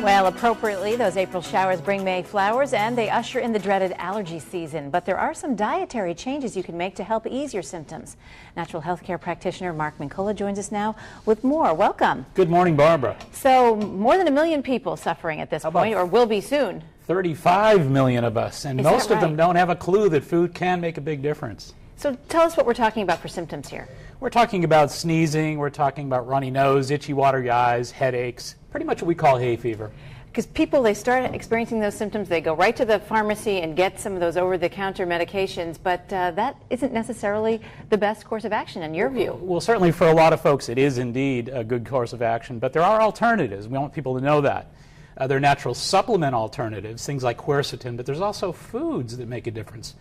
Well, appropriately, those April showers bring May flowers and they usher in the dreaded allergy season. But there are some dietary changes you can make to help ease your symptoms. Natural health care practitioner Mark Mincola joins us now with more. Welcome. Good morning, Barbara. So, more than 1 million people suffering at this point, or will be soon. 35 million of us, and most of them don't have a clue that food can make a big difference. So tell us what we're talking about for symptoms here. We're talking about sneezing, we're talking about runny nose, itchy, watery eyes, headaches, pretty much what we call hay fever. Because people, they start experiencing those symptoms, they go right to the pharmacy and get some of those over-the-counter medications, but that isn't necessarily the best course of action in your view. Well, certainly for a lot of folks it is indeed a good course of action, but there are alternatives. We want people to know that. There are natural supplement alternatives, things like quercetin, but there's also foods that make a difference.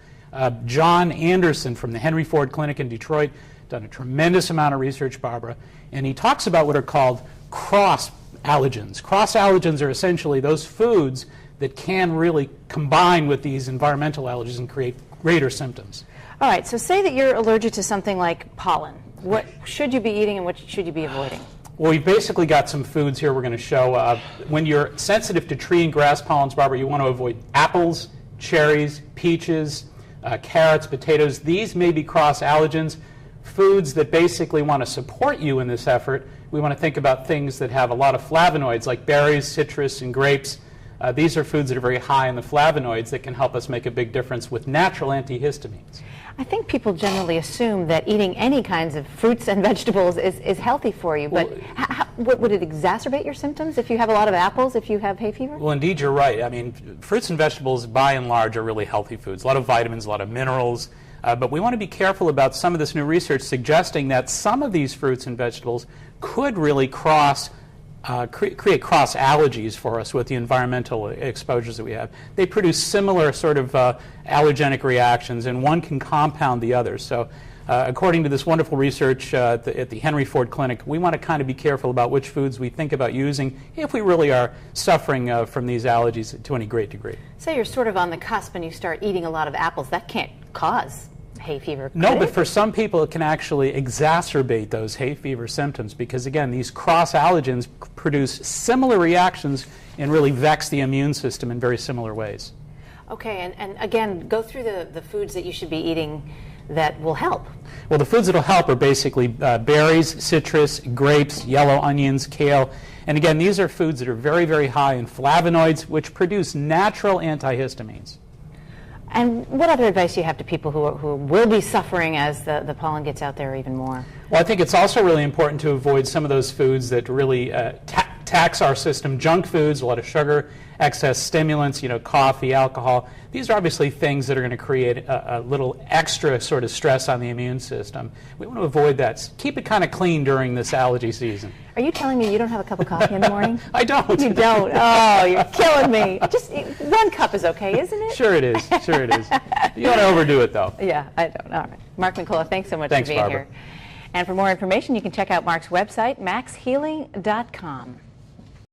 John Anderson from the Henry Ford Clinic in Detroit done a tremendous amount of research, Barbara, and he talks about what are called cross allergens. Cross allergens are essentially those foods that can really combine with these environmental allergies and create greater symptoms. All right, so say that you're allergic to something like pollen. What should you be eating and what should you be avoiding? Well, we've basically got some foods here we're going to show. When you're sensitive to tree and grass pollens, Barbara, you want to avoid apples, cherries, peaches, carrots, potatoes. These may be cross allergens. Foods that basically want to support you in this effort, we want to think about things that have a lot of flavonoids like berries, citrus, and grapes. These are foods that are very high in the flavonoids that can help us make a big difference with natural antihistamines. I think people generally assume that eating any kinds of fruits and vegetables is healthy for you, but would it exacerbate your symptoms if you have a lot of apples, if you have hay fever? Well, indeed, you're right. I mean, fruits and vegetables, by and large, are really healthy foods. A lot of vitamins, a lot of minerals. But we want to be careful about some of this new research suggesting that some of these fruits and vegetables could really create cross allergies for us with the environmental exposures that we have. They produce similar sort of allergenic reactions, and one can compound the other. So according to this wonderful research at the Henry Ford Clinic, we want to kind of be careful about which foods we think about using if we really are suffering from these allergies to any great degree. Say you're sort of on the cusp and you start eating a lot of apples. That can't cause hay fever. No, but for some people it can actually exacerbate those hay fever symptoms because, again, these cross allergens produce similar reactions and really vex the immune system in very similar ways. Okay, and again, go through the foods that you should be eating that will help. Well, the foods that will help are basically berries, citrus, grapes, yellow onions, kale. And again, these are foods that are very, very high in flavonoids, which produce natural antihistamines. And what other advice do you have to people who will be suffering as the pollen gets out there even more? Well, I think it's also really important to avoid some of those foods that really tax our system. Junk foods, a lot of sugar, excess stimulants, coffee, alcohol. These are obviously things that are going to create a little extra sort of stress on the immune system. We want to avoid that. Keep it kind of clean during this allergy season. Are you telling me you don't have a cup of coffee in the morning? I don't. You don't? Oh, you're killing me. Just 1 cup is okay, isn't it? Sure it is. Sure it is. You don't want to overdo it, though. Yeah, I don't. All right. Mark Mincola, thanks so much for being Barbara. here. And for more information, you can check out Mark's website, maxhealing.com.